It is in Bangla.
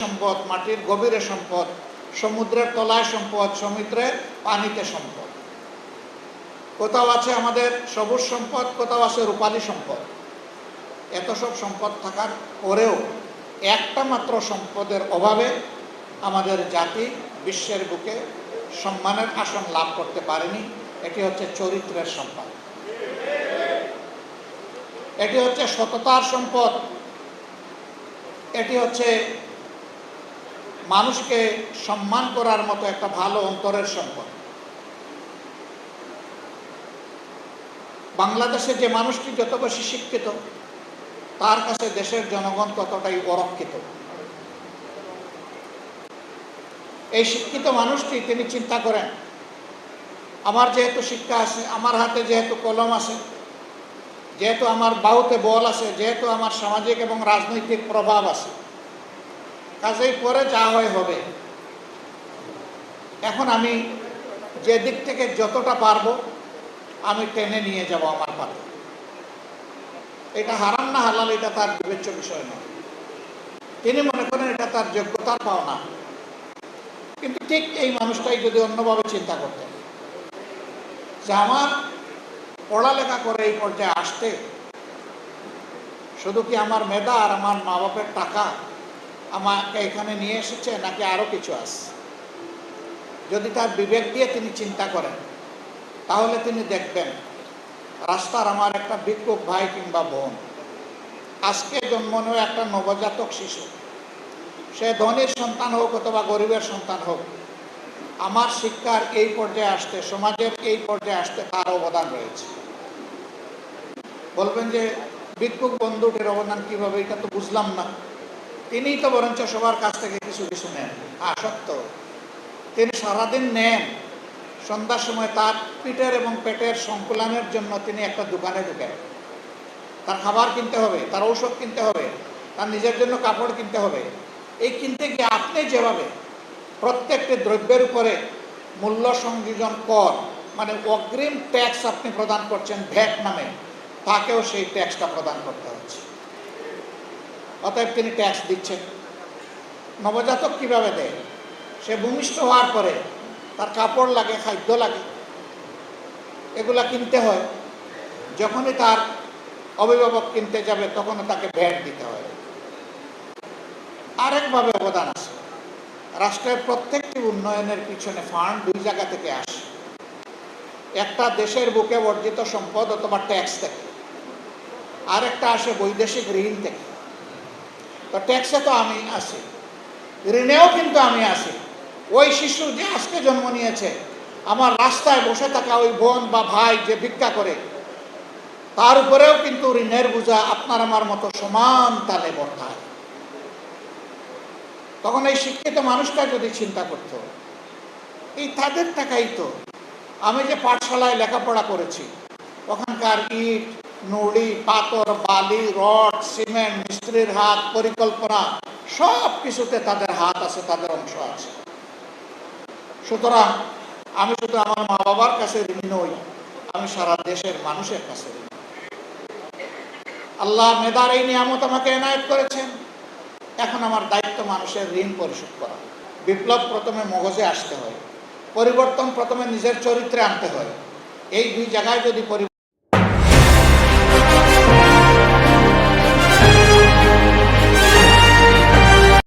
সম্পদ, মাটির গভীরে সম্পদ, সমুদ্রের তলায় সম্পদ, সমুদ্রের পানিতে সম্পদ। কোথাও আছে আমাদের সবুজ সম্পদ, কোথাও আছে রূপালী সম্পদ। এত সব সম্পদ থাকার পরেও একটা মাত্র সম্পদের অভাবে আমাদের জাতি বিশ্বের বুকে সম্মানের আসন লাভ করতে পারেনি। এটি হচ্ছে চরিত্রের সম্পদ, এটি হচ্ছে সততার সম্পদ, এটি হচ্ছে মানুষকে সম্মান করার মতো একটা ভালো অন্তরের সম্পদ। বাংলাদেশে যে মানুষটি যত বেশি শিক্ষিত, তার কাছে দেশের জনগণ ততটাই অরক্ষিত। এই শিক্ষিত মানুষটি তিনি চিন্তা করেন, আমার যেহেতু শিক্ষা আছে, আমার হাতে যেহেতু কলম আছে, যেহেতু আমার বাহুতে বল আছে, যেহেতু আমার সামাজিক এবং রাজনৈতিক প্রভাব আছে, কাজেই পরে যা হয় হবে। এখন আমি যে দিক থেকে যতটা পারবো আমি টেনে নিয়ে যাব আমার পাতে। এটা হারাম না হালাল এটা তার বিবেচ্য বিষয় নয়। তিনি মনে করেন এটা তার যোগ্যতার পাওনা। কিন্তু ঠিক এই মানুষটাই যদি অন্যভাবে চিন্তা করতেন যে আমার পড়ালেখা করে এই পর্যায়ে আসতে শুধু কি আমার মেধা আর আমার মা বাপের টাকা আমাকে এখানে নিয়ে এসেছে, নাকি আরো কিছু আছে? যদি তার বিবেক দিয়ে তিনি চিন্তা করেন, তাহলে তিনি দেখবেন রাস্তার আমার একটা ভিক্ষুক ভাই কিংবা বোন, আজকে জন্ম নেওয়া একটা নবজাতক শিশু, সে ধনীর সন্তান হোক অথবা গরিবের সন্তান হোক, আমার শিক্ষার এই পর্যায়ে আসতে, সমাজের এই পর্যায়ে আসতে তার অবদান রয়েছে। বলবেন যে ভিক্ষুক বন্ধুটির অবদান কিভাবে, এটা তো বুঝলাম না। তিনিই তো বরঞ্চ সবার কাছ থেকে কিছু কিছু নেন। হ্যাঁ সত্য, তিনি সারাদিন নেন, সন্ধ্যার সময় তার পিঠের এবং পেটের সংকুলানের জন্য তিনি একটা দোকানে ঢুকেন। তার খাবার কিনতে হবে, তার ঔষধ কিনতে হবে, তার নিজের জন্য কাপড় কিনতে হবে। এই কিনতে গিয়ে আপনি যেভাবে প্রত্যেকটি দ্রব্যের উপরে মূল্য সংযোজন কর, মানে অগ্রিম ট্যাক্স আপনি প্রদান করছেন ভ্যাট নামে, তাকেও সেই ট্যাক্সটা প্রদান করতে হচ্ছে। অতএব তিনি ট্যাক্স দিচ্ছেন। নবজাতক কিভাবে দেয়? সে ভূমিষ্ঠ হওয়ার পরে তার কাপড় লাগে, খাদ্য লাগে, এগুলা কিনতে হয়। যখনই তার অভিভাবক কিনতে যাবে তখনও তাকে ভ্যাট দিতে হয়। আরেকভাবে অবদান আছে। রাষ্ট্রের প্রত্যেকটি উন্নয়নের পিছনে ফান্ড দুই জায়গা থেকে আসে। একটা দেশের বুকে অর্জিত সম্পদ অথবা ট্যাক্স থেকে, আর একটা আসে বৈদেশিক ঋণ থেকে। তো ট্যাক্সে তো আমি আছি, ঋণেও কিন্তু আমি আছি। ওই শিশু যে আজকে জন্ম নিয়েছে, আমার রাস্তায় বসে থাকা ওই বোন বা ভাই যে ভিক্ষা করে, তার উপরেও কিন্তু ঋণের বোঝা আপনার আমার মতো সমান তালে বর্তায়। তখন এই শিক্ষিত মানুষটা যদি চিন্তা করত, এই তাদের টাকাই তো আমি যে পাঠশালায় লেখাপড়া করেছি, ওখানকার ইট, নুড়ি, পাথর, বালি, রড, সিমেন্ট, মিস্ত্রির হাত, পরিকল্পনা, সব কিছুতে তাদের হাত আছে, তাদের অংশ আছে। সুতরাং আমি শুধু আমার মা বাবার কাছে ঋণী নই, আমি সারা দেশের মানুষের কাছে ঋণী। আল্লাহ মেধার এই নিয়ামত আমাকে এনায়েত করেছেন, এখন আমার দায়িত্ব মানুষের ঋণ পরিশোধ করা। বিপ্লব প্রথমে মগজে আসতে হয়, পরিবর্তন প্রথমে নিজের চরিত্রে আনতে হয়। এই দুই জায়গায় যদি